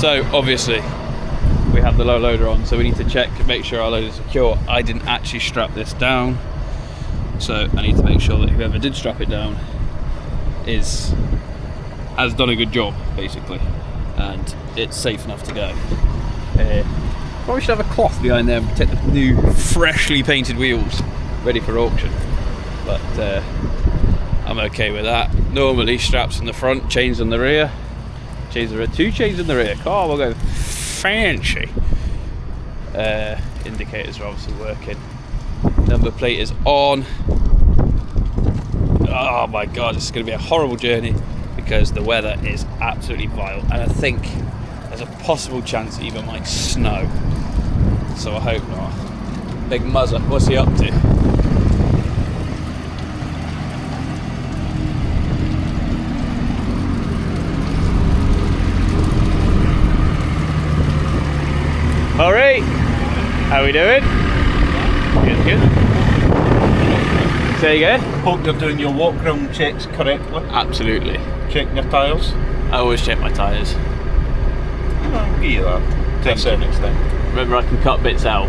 So obviously we have the low loader on, so we need to check to make sure our load is secure. I didn't actually strap this down, so I need to make sure that whoever did strap it down has done a good job, basically, and it's safe enough to go. Probably should have a cloth behind there and protect the new freshly painted wheels ready for auction, but I'm okay with that. Normally straps in the front, chains on the rear, two chains in the rear. Oh, we'll go fancy. Indicators are obviously working, number plate is on. Oh my god, this is going to be a horrible journey because the weather is absolutely vile, and I think there's a possible chance it even might snow, so I hope not. Big Muzzer, what's he up to? Alright, how we doing? Good, good. Say again? Hope you're doing your walk round checks correctly. Absolutely. Checking your tyres. I always check my tyres. I'll give you that. To a certain extent. Remember, I can cut bits out.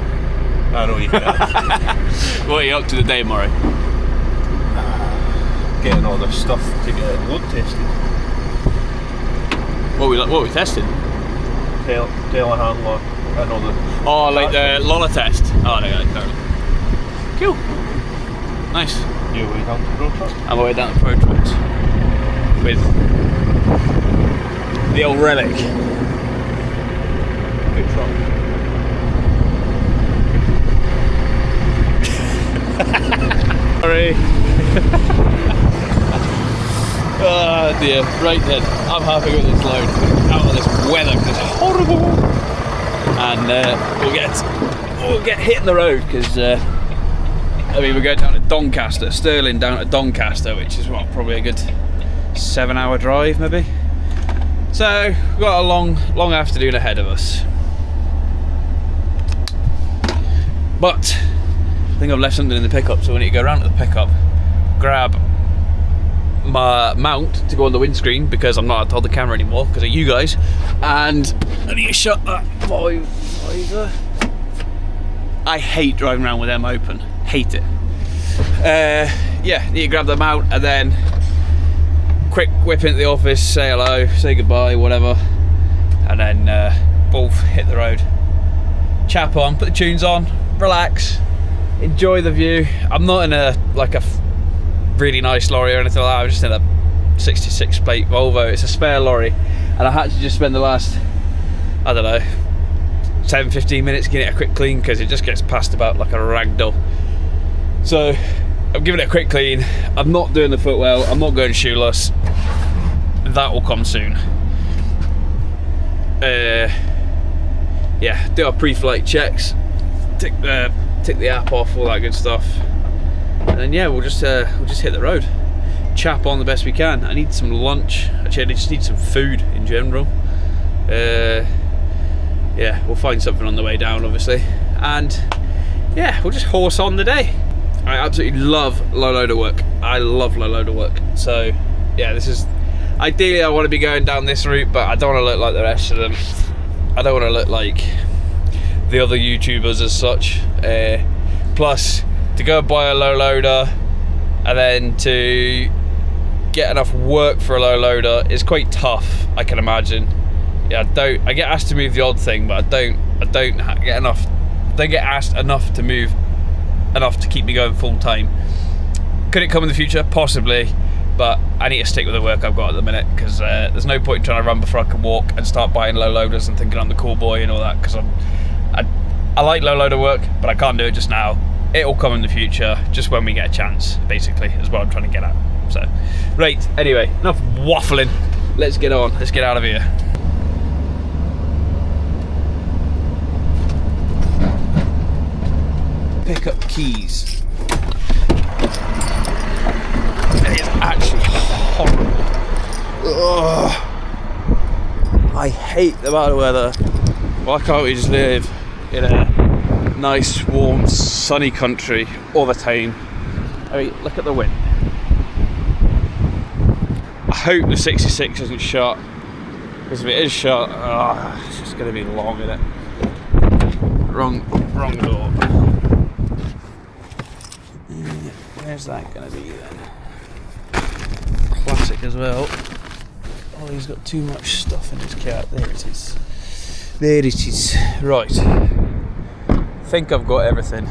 I know you can. What are you up to today, Murray? Getting all the stuff to get it load tested. What are we testing? Telehandler and all the... Oh, like the Lola test. Oh, no, cool. Nice. You're way down to Protruck? I'm way down to Protrucks with the old relic. Good truck. Sorry. Oh dear. Right then, I'm happy with this load. Out of this weather, because it's horrible. And we'll get hitting the road because I mean, we're going down to Doncaster, Stirling down to Doncaster, which is what, probably a good 7-hour drive maybe. So we've got a long afternoon ahead of us. But I think I've left something in the pickup, so we need to go around to the pickup, grab my mount to go on the windscreen because I'm not hold the camera anymore because of you guys, and I need to shut that visor. I hate driving around with them open. Hate it. Yeah, need to grab them out and then quick whip into the office, say hello, say goodbye, whatever, and then both hit the road. Chap on, put the tunes on, relax, enjoy the view. I'm not in a really nice lorry or anything like that. I'm just in a 66 plate Volvo. It's a spare lorry, and I had to just spend the last, I don't know, 10-15 minutes getting it a quick clean because it just gets passed about like a rag doll. So I'm giving it a quick clean. I'm not doing the footwell. I'm not going shoeless. That will come soon. Yeah, do our pre-flight checks, tick the app off, all that good stuff, and then yeah, we'll just hit the road, chap on the best we can. I need some lunch. Actually, I just need some food in general. Yeah, we'll find something on the way down, obviously, and yeah, we'll just horse on the day. I absolutely love low loader work. I love low loader work. So yeah, this is ideally I want to be going down this route, but I don't want to look like the rest of them. I don't want to look like the other YouTubers as such. Plus, to go buy a low loader and then to get enough work for a low loader is quite tough, I can imagine. Yeah, I get asked to move the odd thing, but I don't get enough. Don't get asked enough to move enough to keep me going full time. Could it come in the future? Possibly, but I need to stick with the work I've got at the minute because there's no point in trying to run before I can walk and start buying low loaders and thinking I'm the cool boy and all that, because I like low loader work, but I can't do it just now. It'll come in the future, just when we get a chance, basically, is what I'm trying to get at. So, right, anyway, enough waffling. Let's get on. Let's get out of here. Pick up keys. It is actually horrible. Ugh. I hate the bad weather. Why can't we just live in a nice, warm, sunny country all the time? I mean, look at the wind. I hope the 66 isn't shot. Because if it is shut, it's just going to be long, isn't it? Wrong door. Where's that going to be then? Classic as well. Oh, he's got too much stuff in his car. There it is. There it is. Right. Think I've got everything.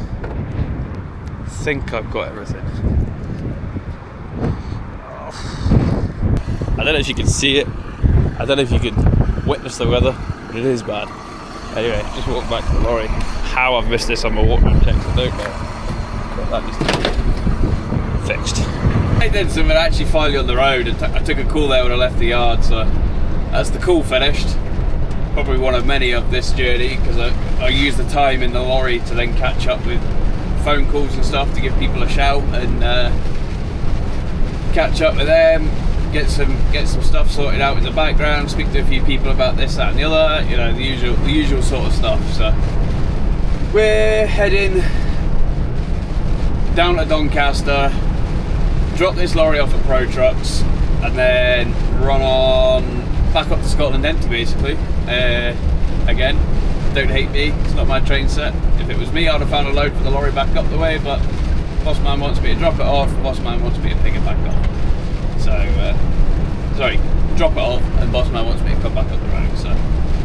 I don't know if you can see it. I don't know if you can witness the weather, but it is bad. Anyway, just walking back to the lorry. How I've missed this on my walkman text, I don't know. But that just fixed. I did something actually finally on the road, and I took a call there when I left the yard, so that's the call finished. Probably one of many of this journey, because I used the time in the lorry to then catch up with phone calls and stuff to give people a shout and catch up with them, get some stuff sorted out in the background, speak to a few people about this, that and the other, you know, the usual sort of stuff. So we're heading down to Doncaster, drop this lorry off at Protrucks, and then run on back up to Scotland Empty basically. Again, don't hate me, it's not my train set. If it was me, I'd have found a load for the lorry back up the way, but boss man wants me to drop it off, boss man wants me to pick it back up. So, sorry, drop it off, and boss man wants me to come back up the road. So,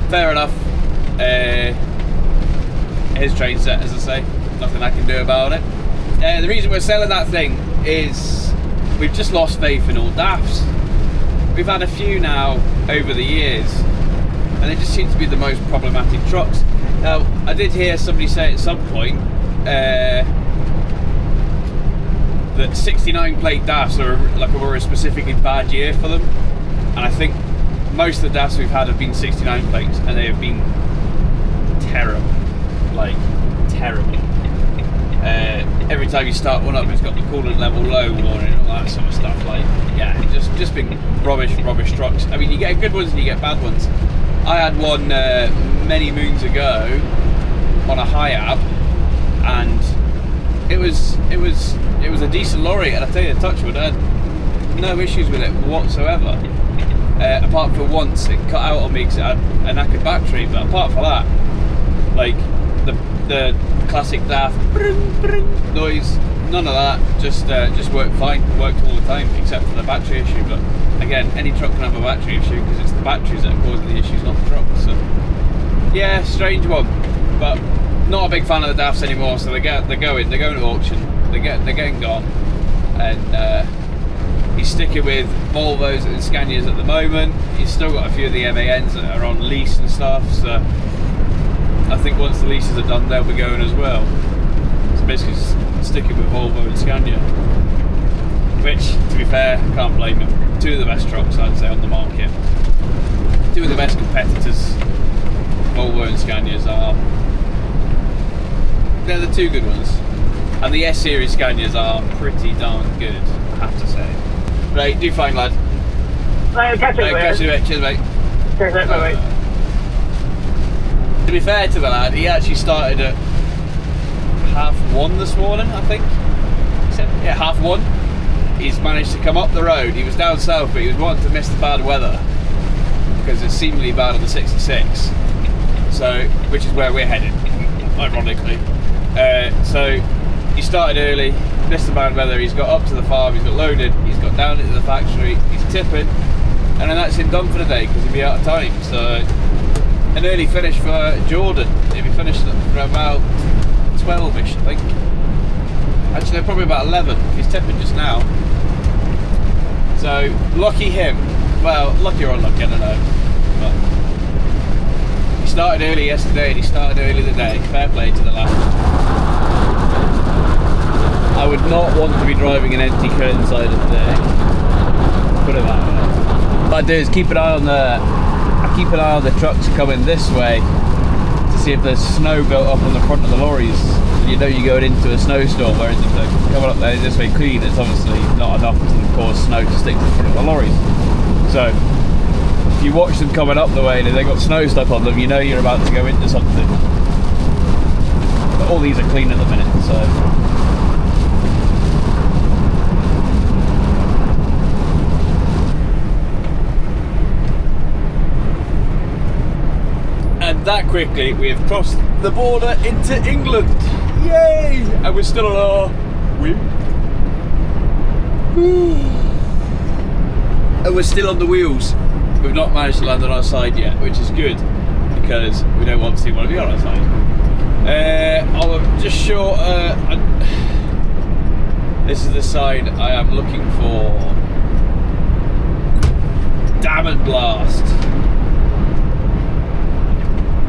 fair enough. His train set, as I say, nothing I can do about it. The reason we're selling that thing is we've just lost faith in all DAFs. We've had a few now over the years, and they just seem to be the most problematic trucks. Now, I did hear somebody say at some point that 69 plate DAFs were a specifically bad year for them, and I think most of the DAFs we've had have been 69 plates, and they have been terrible, like terrible. Every time you start one up, it's got the coolant level low warning and all that sort of stuff. Like, yeah, just been rubbish trucks. I mean, you get good ones and you get bad ones. I had one many moons ago on a high-ab, and it was a decent lorry, and I tell you, touchwood, I had no issues with it whatsoever. Apart from once, it cut out on me because it had a knackered battery. But apart from that, like the classic DAF noise, none of that. Just worked fine, worked all the time, except for the battery issue. But again, any truck can have a battery issue because it's the batteries that are causing the issues, not the truck. So yeah, strange one, but not a big fan of the DAFs anymore. So they're going to auction. They're getting gone, and he's sticking with Volvos and Scanias at the moment. He's still got a few of the MANs that are on lease and stuff. So I think once the leases are done, they'll be going as well. So basically, just sticking with Volvo and Scania, which, to be fair, I can't blame him. Two of the best trucks, I'd say, on the market. Two of the best competitors, Volvo and Scanias are. They're the two good ones. And the S-Series Scanias are pretty darn good, I have to say. Right, do fine, lad. Right, catch you later. Catch you in a bit. Cheers, mate. Cheers, mate. Bye-bye. To be fair to the lad, he actually started at 1:30 this morning, I think. He said, yeah, 1:30. He's managed to come up the road. He was down south, but he was wanting to miss the bad weather because it's seemingly bad on the 66. So, which is where we're headed, ironically. So he started early, missed the bad weather. He's got up to the farm. He's got loaded. He's got down into the factory. He's tipping, and then that's him done for the day because he'll be out of time. So an early finish for Jordan. He'll be finished for about 12ish, I think. Actually, probably about 11. He's tipping just now. So lucky him. Well, lucky or unlucky, I don't know. But he started early yesterday and he started early today. Fair play to the lad. I would not want to be driving an empty curtain sider today. Put it that way. What I do is keep an eye on the trucks coming this way to see if there's snow built up on the front of the lorries. You know you're going into a snowstorm, whereas if they're coming up there this way clean, it's obviously not enough to cause snow to stick to the front of the lorries. So if you watch them coming up the way and they've got snow stuck on them, you know you're about to go into something. But all these are clean at the minute, so. that quickly, we have crossed the border into England. Yay! And we're still on our wheel. And we're still on the wheels. We've not managed to land on our side yet, which is good because we don't obviously want to be on our side. I'm just sure. This is the side I am looking for. Damn it, blast!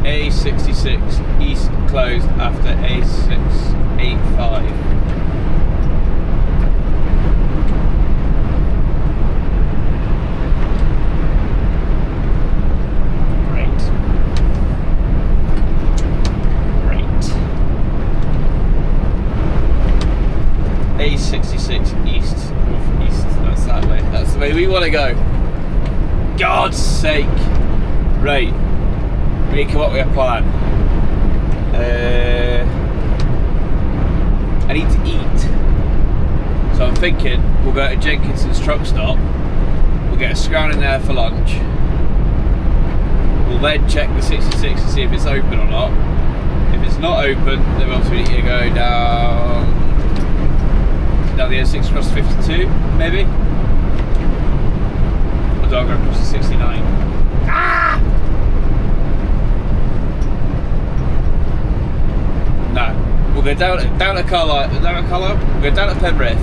A66 East closed after A685. A66 East, north-east, that's that way, that's the way we want to go. God's sake. Right, we need to come up with a plan. I need to eat. So I'm thinking we'll go to Jenkinson's truck stop, we'll get a scrown in there for lunch, we'll then check the 66 to see if it's open or not. If it's not open, then we obviously need to go down the A6 across 52, maybe? Or do I go across the 69? Ah! No. We'll go down to Carlisle, we'll go down to Penrith,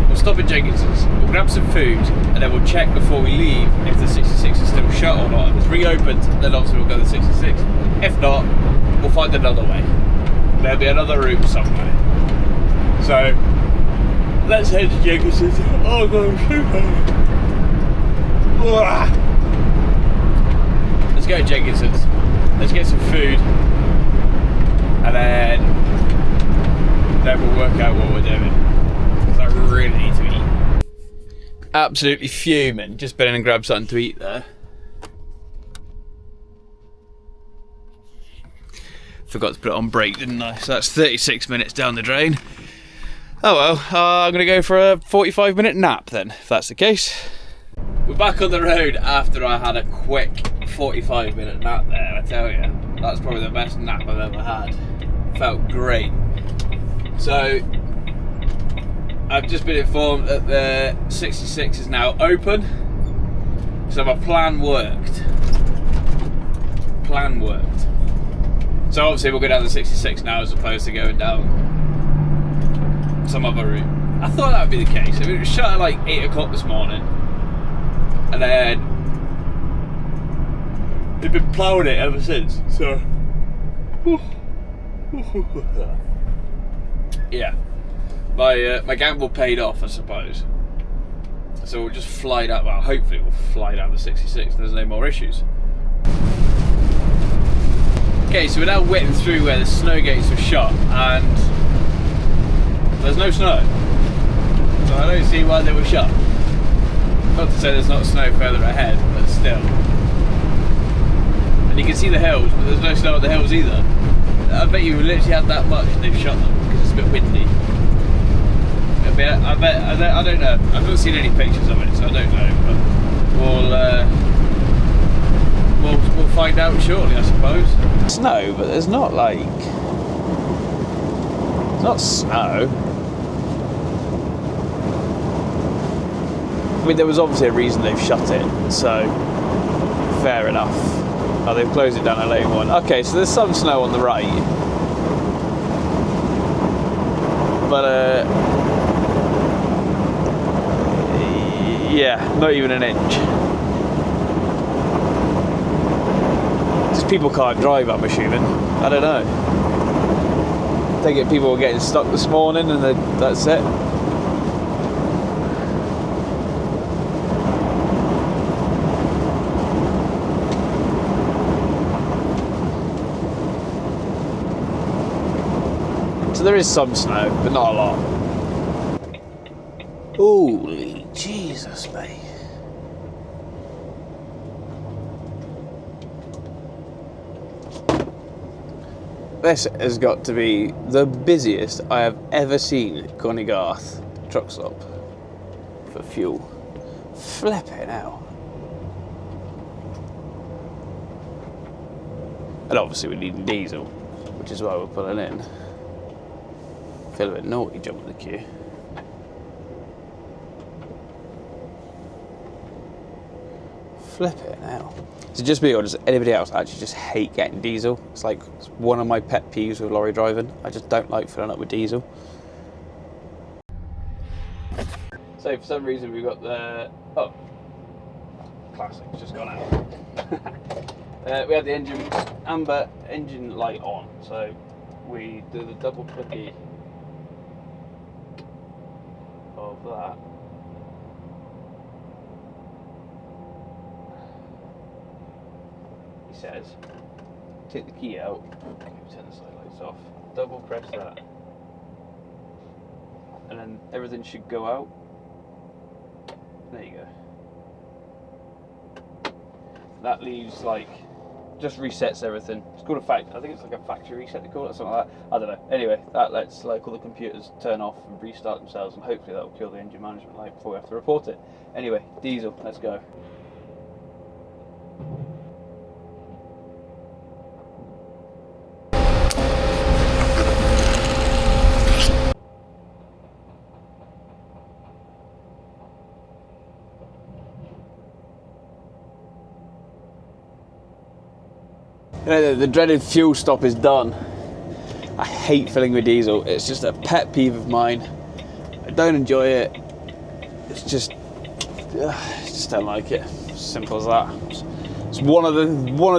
we'll stop at Jenkinson's, we'll grab some food, and then we'll check before we leave if the 66 is still shut or not. If it's reopened, then obviously we'll go to the 66. If not, we'll find another way. There'll be another route somewhere. So, let's head to Jenkinson's. Oh gosh. Let's go to Jenkinson's. Let's get some food. And then we'll work out what we're doing. Because I really need to eat. Absolutely fuming. Just been in and grabbed something to eat there. Forgot to put it on break, didn't I? So that's 36 minutes down the drain. Oh well, I'm going to go for a 45-minute nap then, if that's the case. We're back on the road after I had a quick 45-minute nap there, I tell you. That's probably the best nap I've ever had. Felt great. So, I've just been informed that the 66 is now open. So my plan worked. So obviously we'll go down the 66 now as opposed to going down some other route. I thought that would be the case. I mean, it was shut at like 8 o'clock this morning, and then they've been ploughing it ever since. So, yeah, my gamble paid off, I suppose. So we'll just fly down. Well, hopefully we'll fly down the 66. There's no more issues. Okay, so we're now whipping through where the snow gates were shut, and there's no snow, so I don't see why they were shut. Not to say there's not snow further ahead, but still. And you can see the hills, but there's no snow on the hills either. I bet you literally had that much and they've shut them because it's a bit windy. I don't know. I've not seen any pictures of it, so I don't know. But we'll find out shortly, I suppose. Snow, but there's not like. It's not snow. I mean, there was obviously a reason they've shut it, so fair enough. Oh, they've closed it down a later one. Okay, so there's some snow on the right, but yeah, not even an inch. Just people can't drive, I'm assuming. I don't know. I think people were getting stuck this morning, and that's it. So there is some snow, but not a lot. Holy Jesus, mate. This has got to be the busiest I have ever seen Conygarth truck stop for fuel. Flipping out. And obviously we need diesel, which is why we're pulling in. Feel a bit naughty jumping the queue. Flip it now. So just me, or does anybody else actually just hate getting diesel? It's like it's one of my pet peeves with lorry driving. I just don't like filling up with diesel. So for some reason we've got the classic, it's just gone out. We had the amber engine light on, so we do the double clicky of that. He says, take the key out, turn the side lights off, double press that, and then everything should go out. There you go. That leaves like, just resets everything. It's called I think it's like a factory reset they call it, or something like that. I don't know. Anyway, that lets like all the computers turn off and restart themselves, and hopefully that will kill the engine management light before we have to report it. Anyway, diesel, let's go. You know, the dreaded fuel stop is done. I hate filling with diesel. It's just a pet peeve of mine. I don't enjoy it. It's just, I just don't like it. Simple as that. It's one of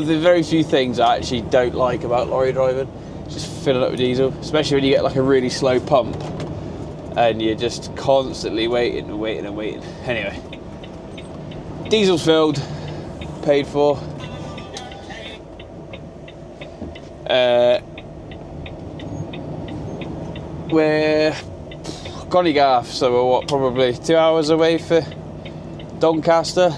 the very few things I actually don't like about lorry driving. Just filling up with diesel, especially when you get like a really slow pump and you're just constantly waiting and waiting and waiting. Anyway, diesel's filled, paid for. We're Gonnygaff, so we're what, probably 2 hours away for Doncaster. So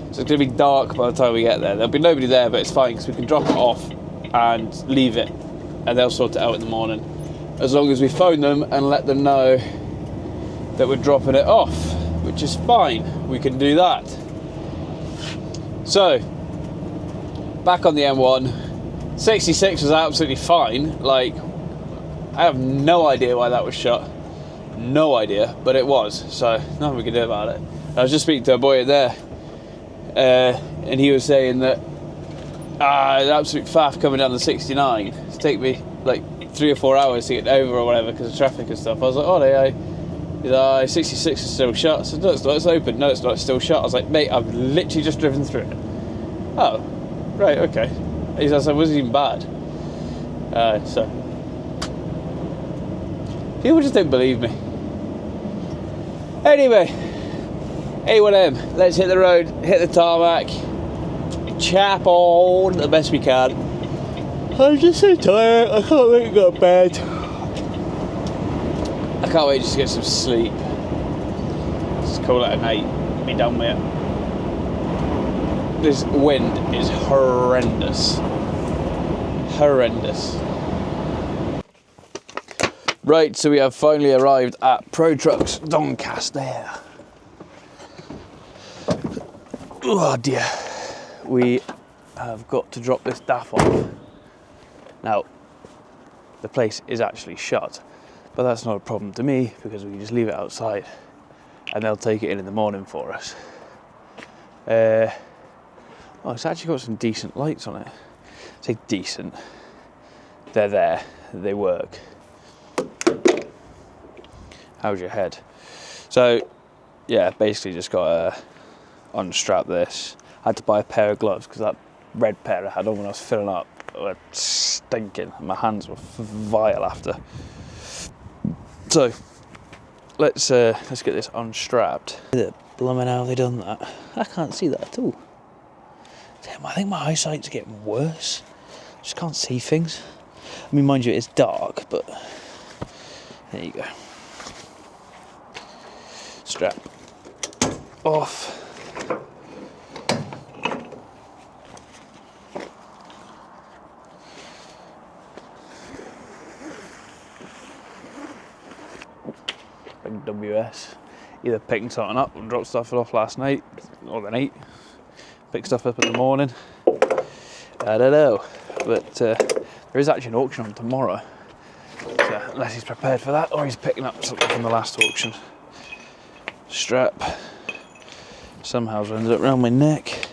it's going to be dark by the time we get there. There'll be nobody there, but it's fine because we can drop it off and leave it, and they'll sort it out in the morning. As long as we phone them and let them know that we're dropping it off, which is fine. We can do that. So, back on the M1. 66 was absolutely fine. Like, I have no idea why that was shut. No idea, but it was. So nothing we can do about it. I was just speaking to a boy there, and he was saying that an absolute faff coming down the 69. It's take me like 3 or 4 hours to get over or whatever because of traffic and stuff. I was like, oh, he's like, 66 is still shut. I said, no, it's not. It's open. No, it's not. It's still shut. I was like, mate, I've literally just driven through it. Oh, right, okay. He said, it wasn't even bad. So people just don't believe me. Anyway, A1M, let's hit the road, hit the tarmac, chap on the best we can. I'm just so tired, I can't wait to go to bed. I can't wait just to get some sleep. Just call it a night, be done with it. This wind is horrendous. Horrendous. Right, so we have finally arrived at Protruck's Doncaster. Oh dear. We have got to drop this DAF off. Now, the place is actually shut, but that's not a problem to me because we can just leave it outside and they'll take it in the morning for us. Oh, it's actually got some decent lights on it. I say decent. They're there. They work. How's your head? So, yeah, basically just got to unstrap this. I had to buy a pair of gloves because that red pair I had on when I was filling up were stinking. My hands were vile after. So, let's get this unstrapped. Blooming how they done that. I can't see that at all. Damn, I think my eyesight's getting worse. I just can't see things. I mean, mind you, it's dark, but there you go. Strap off. Big WS. Either picking something up and dropped stuff off last night, or the night. Pick stuff up in the morning. I don't know. But there is actually an auction on tomorrow. So unless he's prepared for that, or he's picking up something from the last auction. Strap somehow ended up around my neck.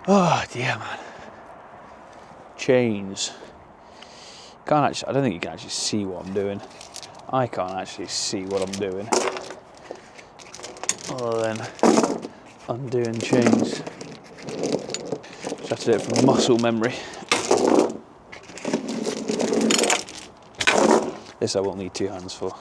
Oh dear, man. Chains. Can't actually. I don't think you can actually see what I'm doing. I can't actually see what I'm doing, other than undoing chains. Just have to do it from muscle memory. This I will need 2 hands for.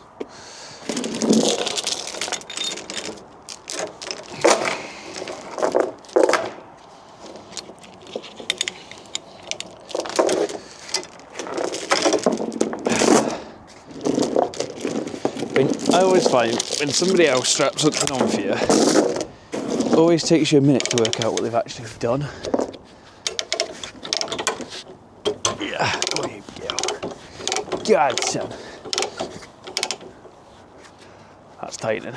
I always find when somebody else straps something on for you, it always takes you a minute to work out what they've actually done. Yeah, oh you go. God, son. That's tightening.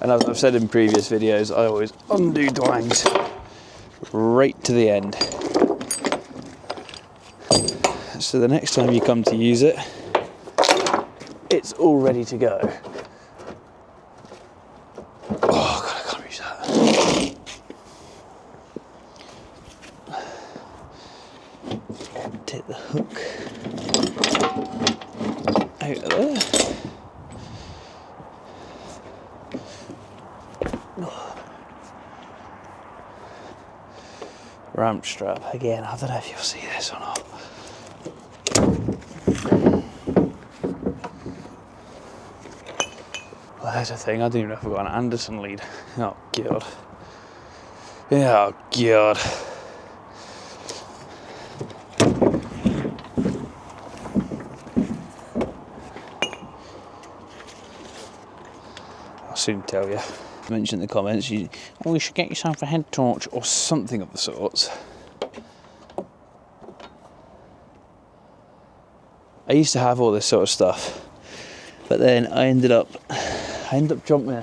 And as I've said in previous videos, I always undo dwangs right to the end. So the next time you come to use it, it's all ready to go. Oh God, I can't reach that. Take the hook out of there. Ramp strap again. I don't know if you'll see this or not. Well, there's a thing. I don't even know if I've got an Anderson lead. Oh God. Yeah, oh God. I'll soon tell you. Mention in the comments, you should get yourself a head torch or something of the sorts. I used to have all this sort of stuff, but then I ended up jumping.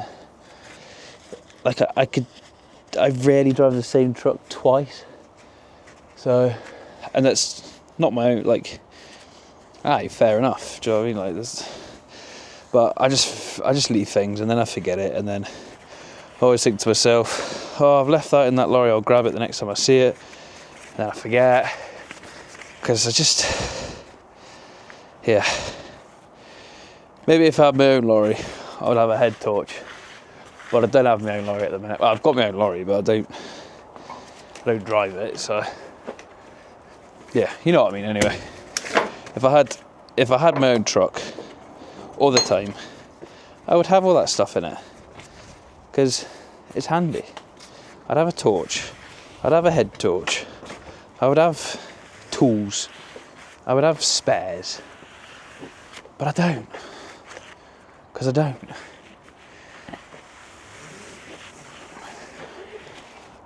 Like I rarely drive the same truck twice. So, and that's not my own. Like, fair enough. Do you know what I mean? Like this, but I just leave things and then I forget it, and then I always think to myself, oh, I've left that in that lorry, I'll grab it the next time I see it. And then I forget. Because yeah. Maybe if I had my own lorry, I would have a head torch. But I don't have my own lorry at the minute. Well, I've got my own lorry, but I don't drive it, so. Yeah, you know what I mean anyway. If I had my own truck all the time, I would have all that stuff in it. Because it's handy. I'd have a torch, I'd have a head torch, I would have tools, I would have spares, but I don't, because I don't.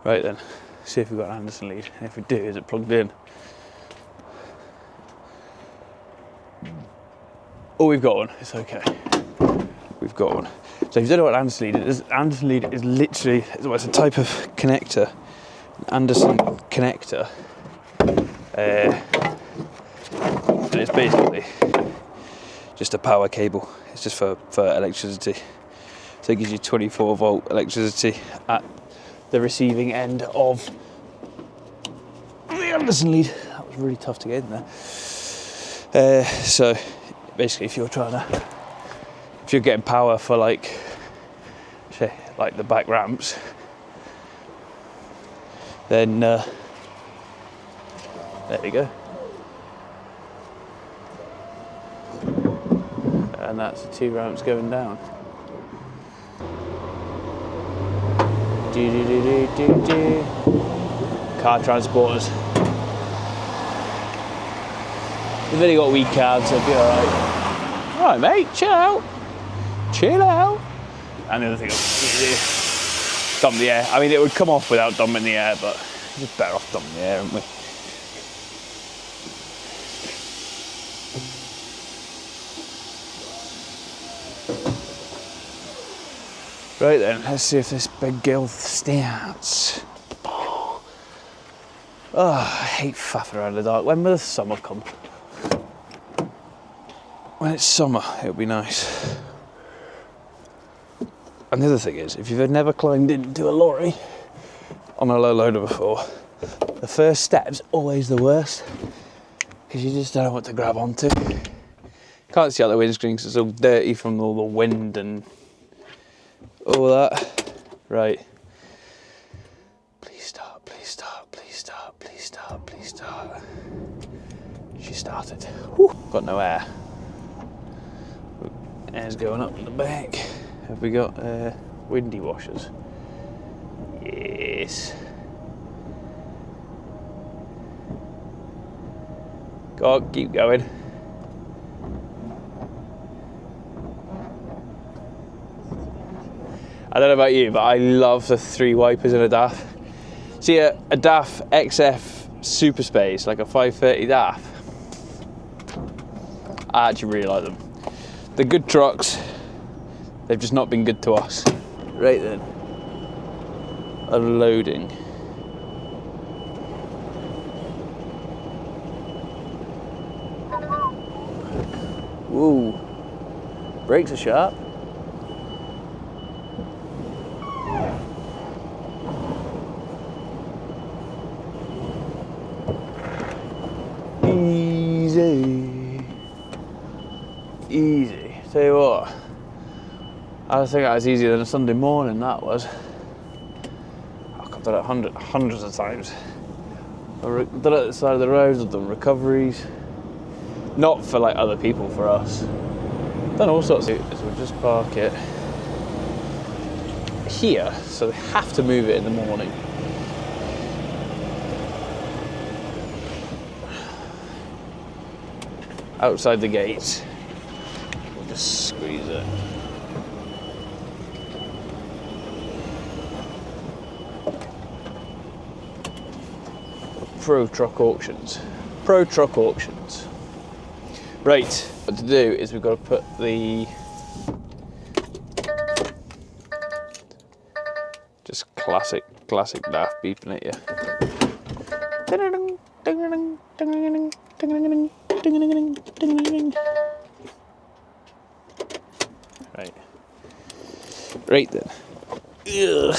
Right then, see if we've got an Anderson lead, and if we do, is it plugged in? Oh, we've got one, it's okay. We've got one. So if you don't know what Anderson lead is, Anderson lead is literally, it's a type of connector, an Anderson connector. And it's basically just a power cable. It's just for electricity. So it gives you 24 volt electricity at the receiving end of the Anderson lead. That was really tough to get in there. So basically if you're getting power for like the back ramps, then there we go. And that's the 2 ramps going down. Car transporters. They've only got wee cabs, so it'll be alright. Alright mate, chill out. Chill out. And the other thing dump the air. I mean, it would come off without dumping the air, but we're better off dumping the air, aren't we? Right then, let's see if this big girl starts. Oh, I hate faffing around in the dark. When will the summer come? When it's summer, it'll be nice. And the other thing is, if you've never climbed into a lorry on a low loader before, the first step's always the worst, because you just don't know what to grab onto. Can't see out the windscreen because it's all dirty from all the wind and all that. Right. Please start, please start, please start, please start, please start. She started. Whew. Got no air. Air's going up in the back. Have we got windy washers? Yes. Go on, keep going. I don't know about you, but I love the 3 wipers in a DAF. See, a DAF XF Super Space, like a 530 DAF, I actually really like them. They're good trucks, they've just not been good to us. Right then, unloading. Ooh, brakes are sharp. Easy. Easy. Tell you what, I think that was easier than a Sunday morning, that was. I've done it hundreds of times. I've done it at the side of the roads, I've done recoveries. Not for like other people, for us. Done all sorts of things. We'll just park it here, so they have to move it in the morning. Outside the gates, we'll just squeeze it. Protruck Auctions. Protruck Auctions. Right, what to do is we've got to put the just classic DAF beeping at you. Right then. Ugh.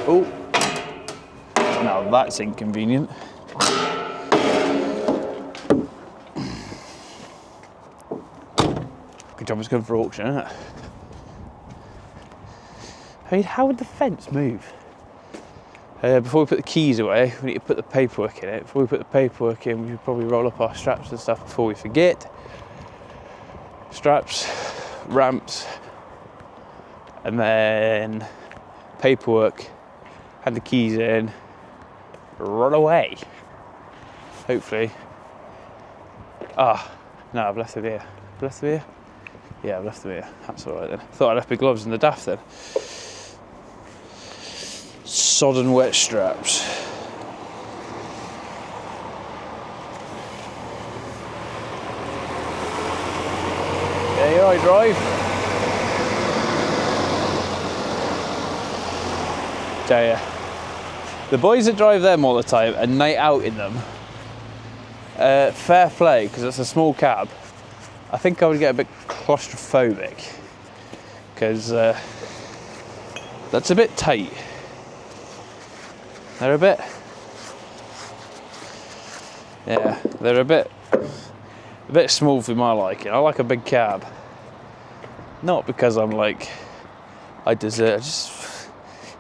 Oh, now that's inconvenient. Good job it's good for auction, isn't it? I mean, how would the fence move? Before we put the keys away, we need to put the paperwork in it. Before we put the paperwork in, we should probably roll up our straps and stuff before we forget. Straps, ramps, and then paperwork, hand the keys in, run away. Hopefully. Ah, no, I've left them here. I've left them here? Yeah, I've left them here. That's alright then. Thought I left my gloves in the DAF then. Sodden wet straps. Yeah, you alright, drive? Tell ya, the boys that drive them all the time and night out in them, fair play, because it's a small cab. I think I would get a bit claustrophobic, because that's a bit tight. They're a bit, yeah, they're a bit small for my liking. I like a big cab. Not because I'm like, I deserve, just,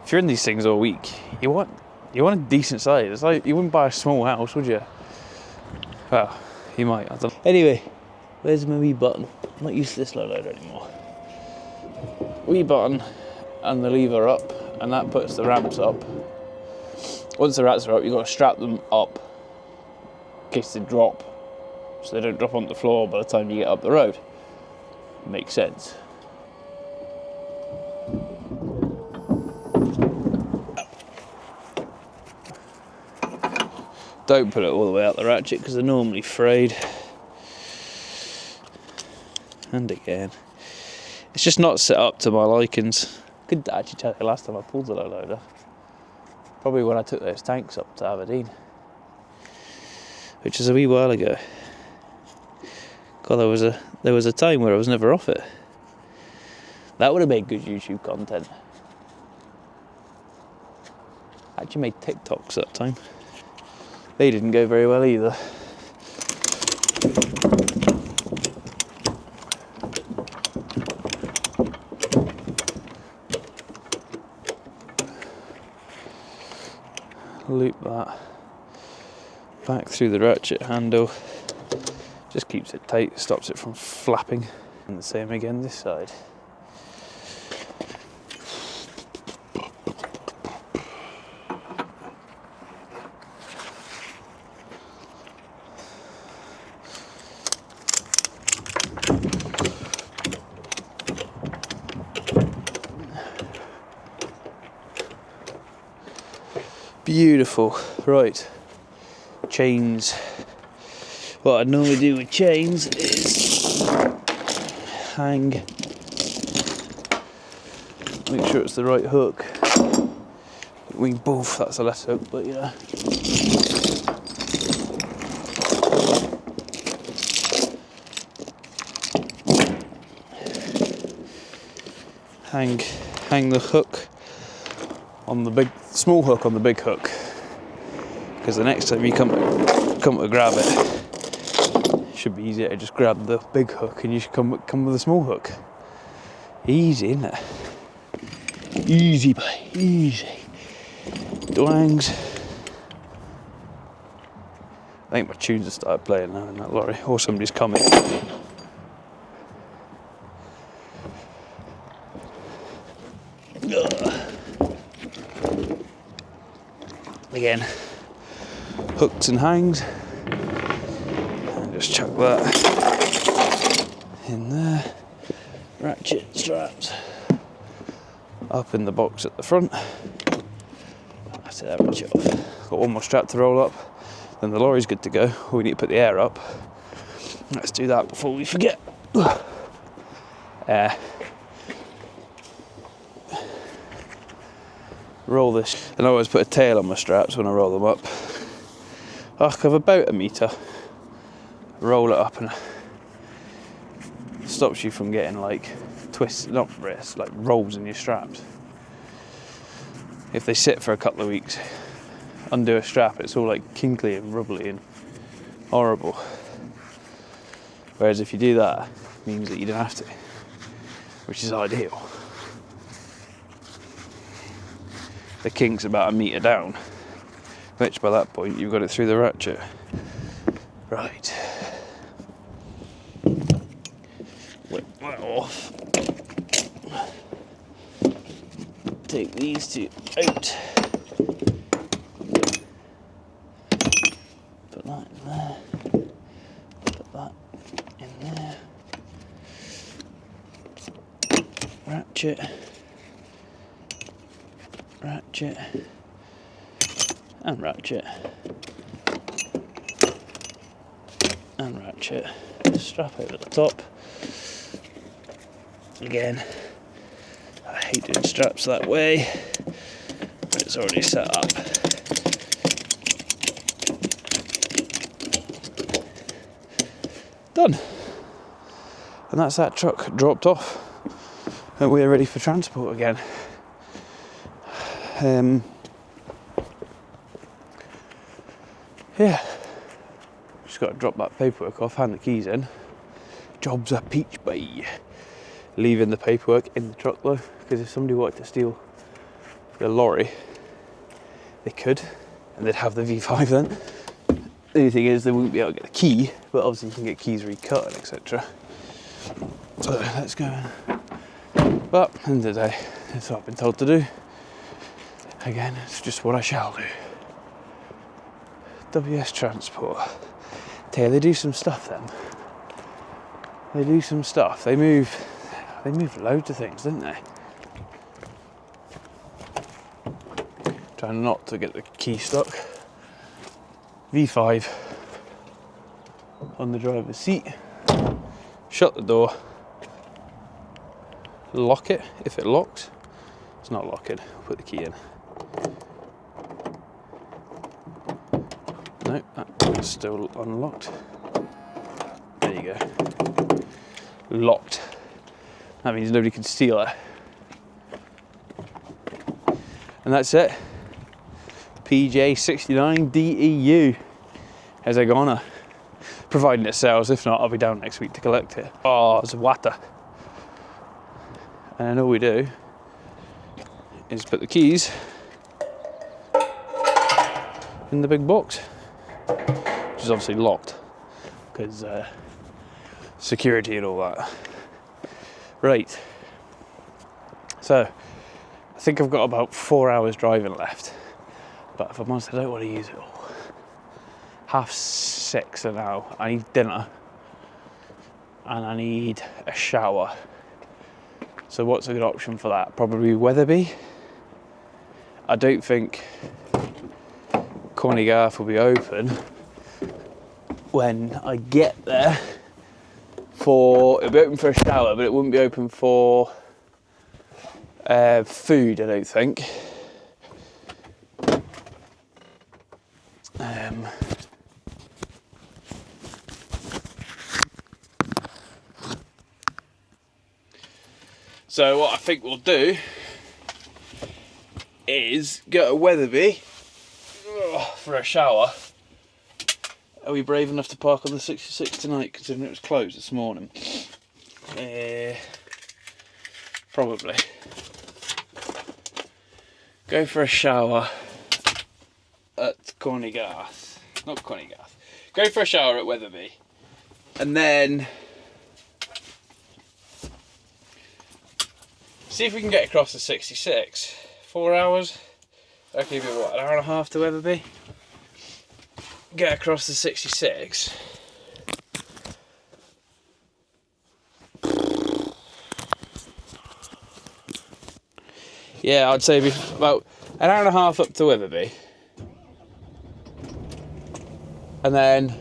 if you're in these things all week, you want a decent size. It's like, you wouldn't buy a small house, would you? Well, you might, I don't know. Anyway, where's my wee button? I'm not used to this low loader anymore. Wee button and the lever up, and that puts the ramps up. Once the ramps are up, you've got to strap them up in case they drop, so they don't drop onto the floor by the time you get up the road. Makes sense. Don't put it all the way out the ratchet because they're normally frayed. And again, it's just not set up to my likings. I couldn't actually tell you last time I pulled a low loader. Probably when I took those tanks up to Aberdeen, which is a wee while ago. God, there was a time where I was never off it. That would have made good YouTube content. I actually made TikToks that time. They didn't go very well either. Loop that back through the ratchet handle. Just keeps it tight, stops it from flapping. And the same again this side. Beautiful. Right, chains. What I'd normally do with chains is hang, make sure it's the right hook. We both, that's a less hook, but yeah. Hang the hook on the small hook on the big hook, because the next time you come to grab it, should be easier to just grab the big hook and you should come with a small hook. Easy, isn't it? Easy, boy, easy. Dwangs. I think my tunes have started playing now in that lorry, or somebody's coming. Again, hooks and hangs. Just chuck that in there. Ratchet straps up in the box at the front. That's it, that ratchet off. Got one more strap to roll up, then the lorry's good to go. We need to put the air up. Let's do that before we forget. Roll this, and I always put a tail on my straps when I roll them up. Arc of about 1 metre. Roll it up and stops you from getting like twists, not wrists, like rolls in your straps. If they sit for a couple of weeks, undo a strap, it's all like kinkly and rubbly and horrible. Whereas if you do that, it means that you don't have to, which is ideal. The kink's about 1 metre down, which by that point you've got it through the ratchet. Right. Whip that off. Take these two out. Put that in there. Put that in there. Ratchet. Ratchet. And ratchet. And ratchet. Strap over the top. Again, I hate doing straps that way, but it's already set up. Done. And that's that truck dropped off, and we're ready for transport again. Yeah, just got to drop that paperwork off, hand the keys in. Job's a peach, boy. Leaving the paperwork in the truck though, because if somebody wanted to steal the lorry, they could, and they'd have the V5 then. The only thing is they wouldn't be able to get the key, but obviously you can get keys recut and etc. So let's go. But at the end of the day, that's what I've been told to do. Again, it's just what I shall do. WS Transport. Tell you, they do some stuff then. They do some stuff. They move loads of things, don't they? Trying not to get the key stuck. V5 on the driver's seat, shut the door, lock it if it locks. It's not locking, I'll put the key in. No, that's still unlocked. There you go. Locked. That means nobody can steal it. And that's it. PJ69 DEU. How's it gonna? Providing it sells, if not, I'll be down next week to collect it. Oh, it's water. And then all we do is put the keys in the big box, which is obviously locked because security and all that. Right. So, I think I've got about 4 hours driving left, but if I'm honest, I don't want to use it all. 6:30 now. I need dinner and I need a shower. So what's a good option for that? Probably Wetherby. I don't think Corneygarth will be open when I get there. It'll be open for a shower, but it wouldn't be open for food, I don't think. So what I think we'll do is go to Wetherby for a shower. Are we brave enough to park on the 66 tonight, considering it was closed this morning? Probably. Go for a shower at Corneygarth. Not Corneygarth. Go for a shower at Wetherby. And then see if we can get across the 66. 4 hours. That'll give you what, an hour and a half to Wetherby? Get across the 66. Yeah, I'd say about an hour and a half up to Wetherby. And then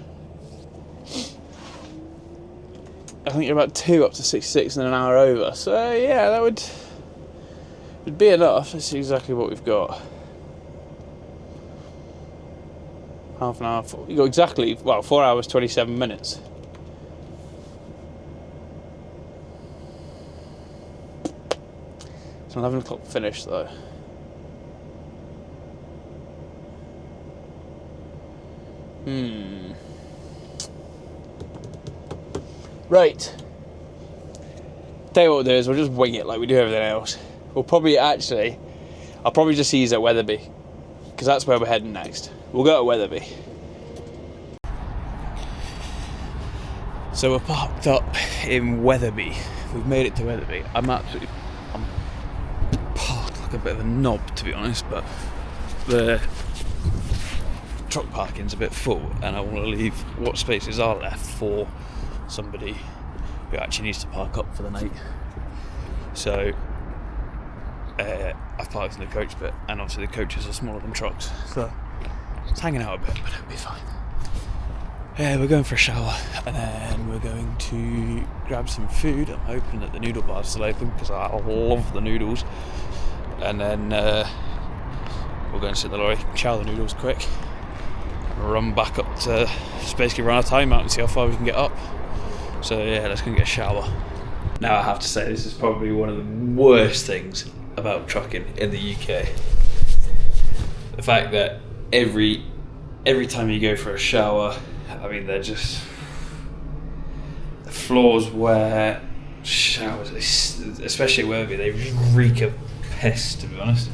I think you're about 2 up to 66 and an hour over. So yeah, that would be enough. Let's see exactly what we've got. Half an hour. You got exactly, well, 4 hours, 27 minutes. It's 11 o'clock finish though. Right. Tell you what we'll do is we'll just wing it like we do everything else. I'll probably just ease at Wetherby, because that's where we're heading next. We'll go to Wetherby. So we're parked up in Wetherby. We've made it to Wetherby. I'm parked like a bit of a knob, to be honest, but the truck parking's a bit full and I want to leave what spaces are left for somebody who actually needs to park up for the night. So I've parked in the coach bit, and obviously the coaches are smaller than trucks, so it's hanging out a bit, but it'll be fine. We're going for a shower and then we're going to grab some food. I'm hoping that the noodle bar's still open because I love the noodles. And then we'll go and sit in the lorry, chow the noodles quick, run back up to just basically run our time out and see how far we can get up. So yeah, let's go and get a shower. Now I have to say, this is probably one of the worst things about trucking in the UK. The fact that every time you go for a shower, I mean, they're just the floors where showers, especially at Wetherby, they reek of piss, to be honest.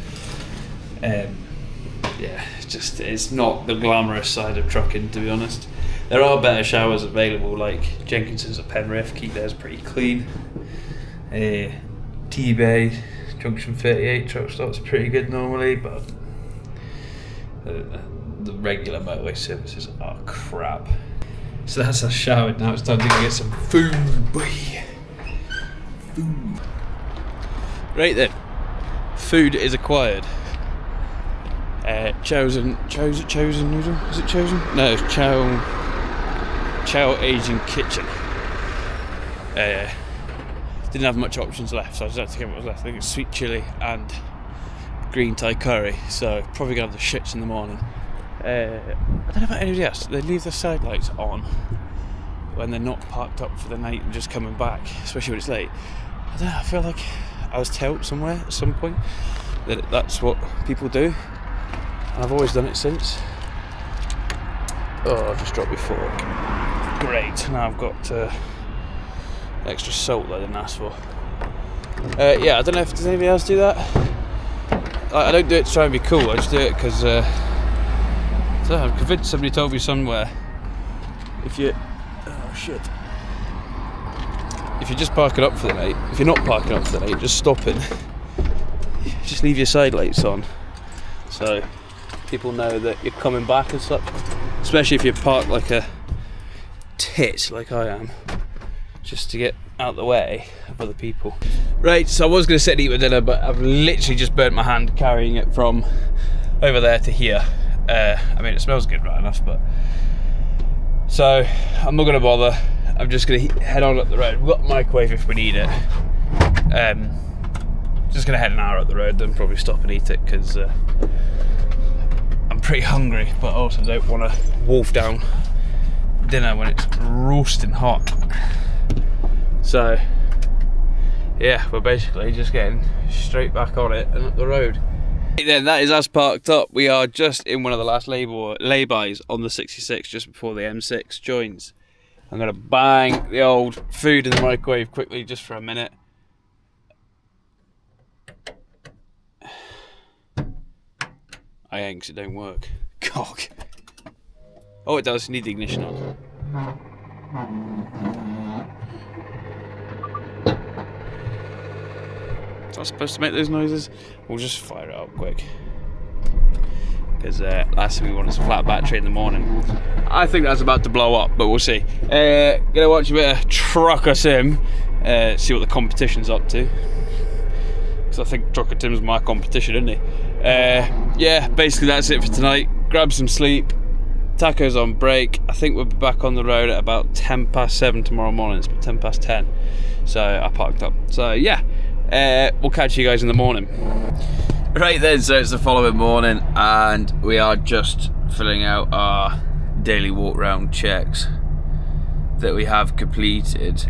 Yeah, it's not the glamorous side of trucking, to be honest. There are better showers available, like Jenkinson's at Penrith, keep theirs pretty clean. T-Bay, Junction 38 truck stop's pretty good normally, but the regular motorway services are crap. So that's us showered, now it's time to go get some food, boy. Food. Right then, food is acquired. chosen noodle? Is it chosen? No, it's Chow Asian Kitchen. Didn't have much options left, so I just had to get what was left. I think it's sweet chilli and green Thai curry, so probably gonna have the shits in the morning. I don't know about anybody else. They leave the side lights on when they're not parked up for the night and just coming back, especially when it's late. I don't know, I feel like I was told somewhere at some point that that's what people do, and I've always done it since. Oh, I've just dropped my fork. Great, now I've got extra salt that I didn't ask for. Yeah, I don't know if does anybody else do that. I don't do it to try and be cool, I just do it because I'm convinced somebody told me somewhere if you if you're just parking up for the night, if you're not parking up for the night, just stopping, just leave your side lights on so people know that you're coming back and stuff, especially if you're parked like a tit like I am, just to get out the way of other people. Right, so I was going to sit and eat my dinner, but I've literally just burnt my hand carrying it from over there to here. I mean, it smells good right enough, but so I'm not going to bother. I'm just going to head on up the road. We've got a microwave if we need it. Just going to head an hour up the road, then probably stop and eat it because I'm pretty hungry, but I also don't want to wolf down dinner when it's roasting hot. So yeah, we're basically just getting straight back on it and up the road. Then that is us parked up. We are just in one of the last laybys on the 66 just before the M6 joins. I'm going to bang the old food in the microwave quickly just for a minute. I ain't, because it don't work. Cock. Oh, it does. Need the ignition on. Is that supposed to make those noises? We'll just fire it up quick. Because last thing we want is a flat battery in the morning. I think that's about to blow up, but we'll see. Gonna watch a bit of Trucker Sim, see what the competition's up to. Because I think Trucker Tim's my competition, isn't he? Yeah, basically that's it for tonight. Grab some sleep. Taco's on break. I think we'll be back on the road at about 7:10 tomorrow morning. It's about 10:10. So I parked up. So yeah, we'll catch you guys in the morning. Right then, so it's the following morning and we are just filling out our daily walk round checks that we have completed.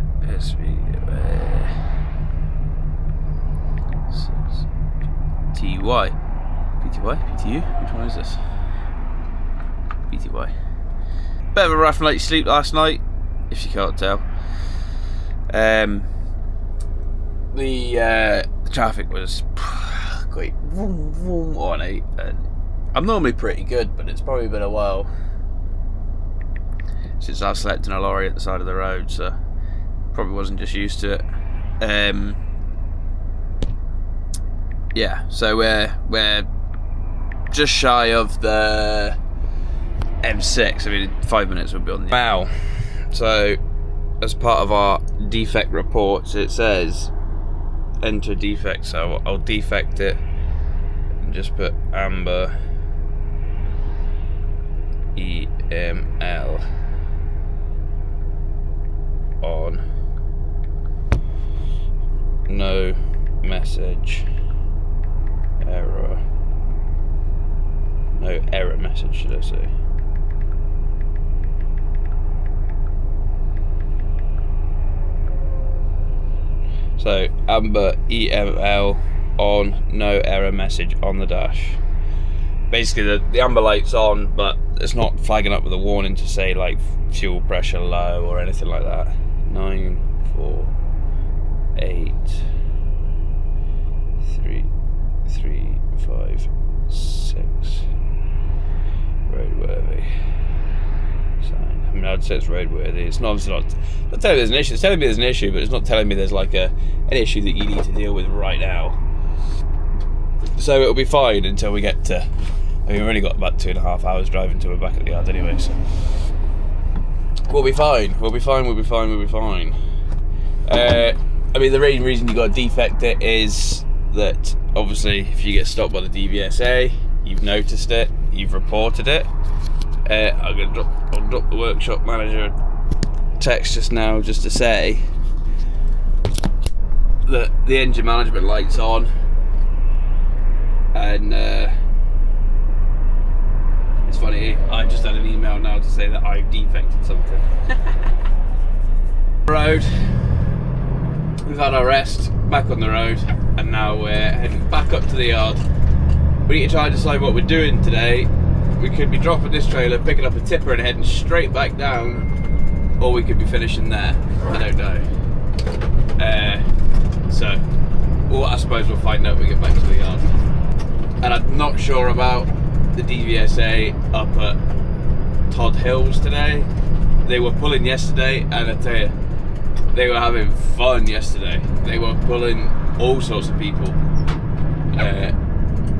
TY, PTY, PTU, which one is this? PTY. Bit of a rough night's sleep last night, if you can't tell. The traffic was quite vroom, vroom all night, and I'm normally pretty good, but it's probably been a while since I've slept in a lorry at the side of the road, so probably wasn't just used to it. Yeah, so we're just shy of the M6. I mean, 5 minutes we'll be on the... Wow. So, as part of our defect reports, it says enter defect, so I'll defect it and just put amber EML on, no message error, no error message should I say. So amber EML on, no error message on the dash. Basically the amber light's on, but it's not flagging up with a warning to say like fuel pressure low or anything like that. 9, 4, 8, 3, 5, 6. Roadworthy. Sign. I mean, I'd say it's roadworthy. It's not telling me there's an issue. It's telling me there's an issue, but it's not telling me there's like an issue that you need to deal with right now. So it'll be fine until we get to. I mean, we've only got about 2.5 hours driving till we're back at the yard anyway, so we'll be fine. We'll be fine. We'll be fine. We'll be fine. I mean, the reason you got to defect it is that obviously if you get stopped by the DVSA, you've noticed it, you've reported it. I'll drop the workshop manager a text just now just to say that the engine management light's on, and it's funny, I just had an email now to say that I've defected something. Road, we've had our rest, back on the road, and now we're heading back up to the yard. We need to try and decide what we're doing today. We could be dropping this trailer, picking up a tipper and heading straight back down, or we could be finishing there. I don't know. Well, I suppose we'll find out when we get back to the yard. And I'm not sure about the DVSA up at Todd Hills today. They were pulling yesterday, and I tell you, they were having fun yesterday. They were pulling all sorts of people.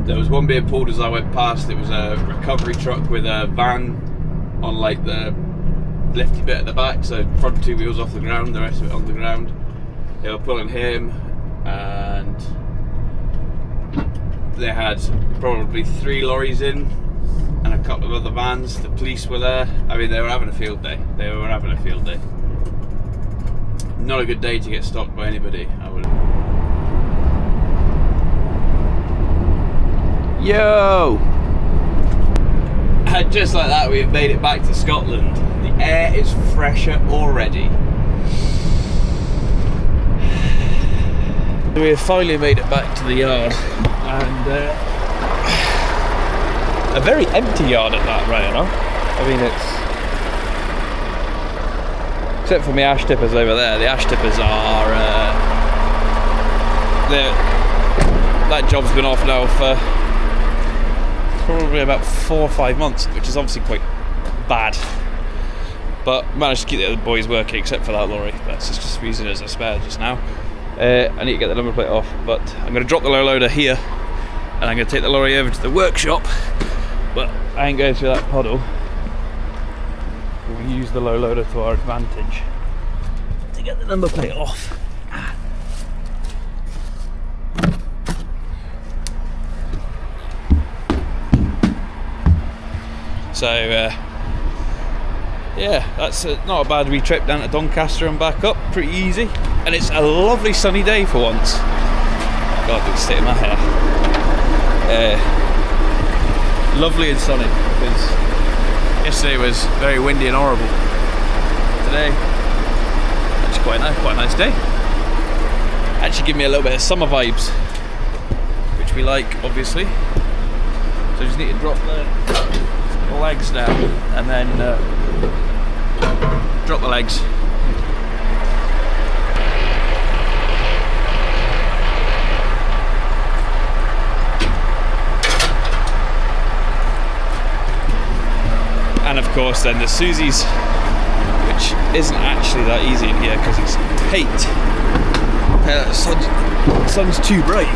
There was one being pulled as I went past. It was a recovery truck with a van on like the lifty bit at the back, so front two wheels off the ground, the rest of it on the ground. They were pulling him, and they had probably 3 lorries in and a couple of other vans. The police were there. I mean, they were having a field day. Not a good day to get stopped by anybody, I would. Yo! And just like that, we've made it back to Scotland. The air is fresher already. We have finally made it back to the yard, and a very empty yard at that, right enough. I mean, it's except for my ash tippers over there. The ash tippers are that job's been off now for probably about 4 or 5 months, which is obviously quite bad. But managed to keep the other boys working, except for that lorry. That's just using it as a spare just now. I need to get the number plate off, but I'm going to drop the low loader here, and I'm going to take the lorry over to the workshop. But I ain't going through that puddle. We'll use the low loader to our advantage to get the number plate off. So yeah, that's not a bad wee trip down to Doncaster and back up, pretty easy. And it's a lovely sunny day for once. God, it's sitting in my hair. Lovely and sunny, because yesterday was very windy and horrible. Today, it's quite a nice day. Actually give me a little bit of summer vibes, which we like, obviously. So I just need to drop the legs down, and then drop the legs. And of course then the Susie's, which isn't actually that easy in here because it's tight. The sun's too bright.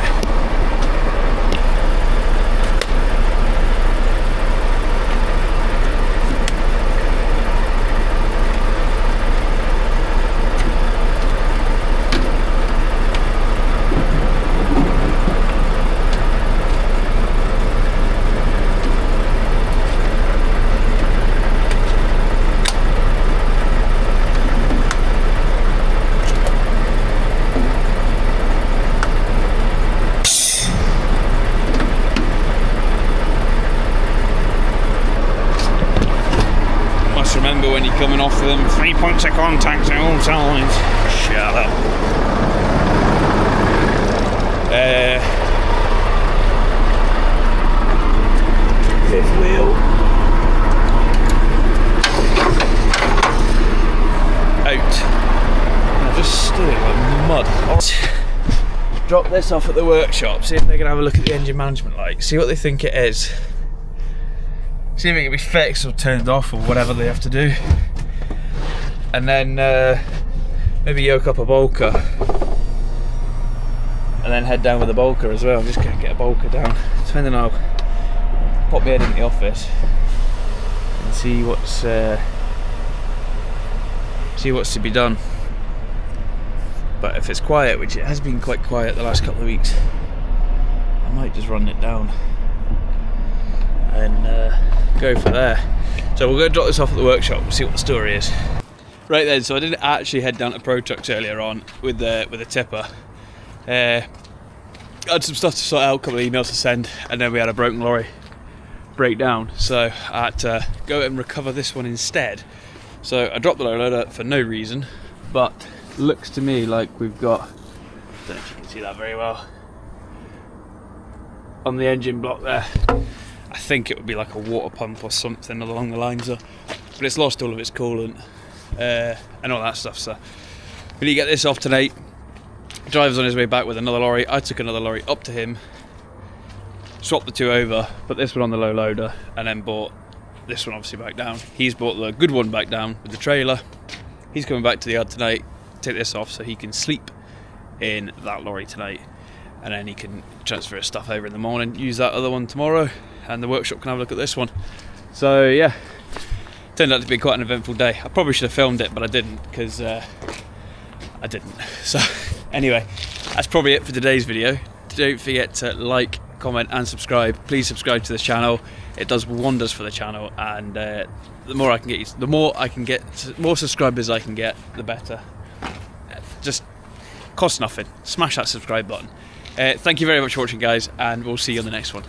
Remember when you're coming off with them 3 points of contact at all times. Shut up. Fifth wheel. Out. I just stood in mud. I'll drop this off at the workshop, see if they can have a look at the engine management light, see what they think it is. See if it can be fixed or turned off or whatever they have to do. And then maybe yoke up a bulker. And then head down with a bulker as well. I'm just going to get a bulker down. Depending on how, pop my head in the office and see what's to be done. But if it's quiet, which it has been quite quiet the last couple of weeks, I might just run it down. and go for there. So we'll go drop this off at the workshop and see what the story is. Right then, so I didn't actually head down to Protruck earlier on with the tipper. I had some stuff to sort out, a couple of emails to send, and then we had a broken lorry breakdown, so I had to go and recover this one instead. So I dropped the low loader for no reason, but looks to me like we've got, I don't know if you can see that very well, on the engine block there, I think it would be like a water pump or something along the lines of, but it's lost all of its coolant and all that stuff, so we need to get this off tonight. Driver's on his way back with another lorry. I took another lorry up to him, swapped the two over, put this one on the low loader, and then brought this one obviously back down. He's brought the good one back down with the trailer. He's coming back to the yard tonight, take this off so he can sleep in that lorry tonight, and then he can transfer his stuff over in the morning, use that other one tomorrow, and the workshop can have a look at this one. So yeah, turned out to be quite an eventful day. I probably should have filmed it, but I didn't, because I didn't. So anyway, that's probably it for today's video. Don't forget to like, comment and subscribe. Please subscribe to this channel. It does wonders for the channel, and the more I can get, more subscribers I can get, the better. Just costs nothing. Smash that subscribe button. Thank you very much for watching, guys, and we'll see you on the next one.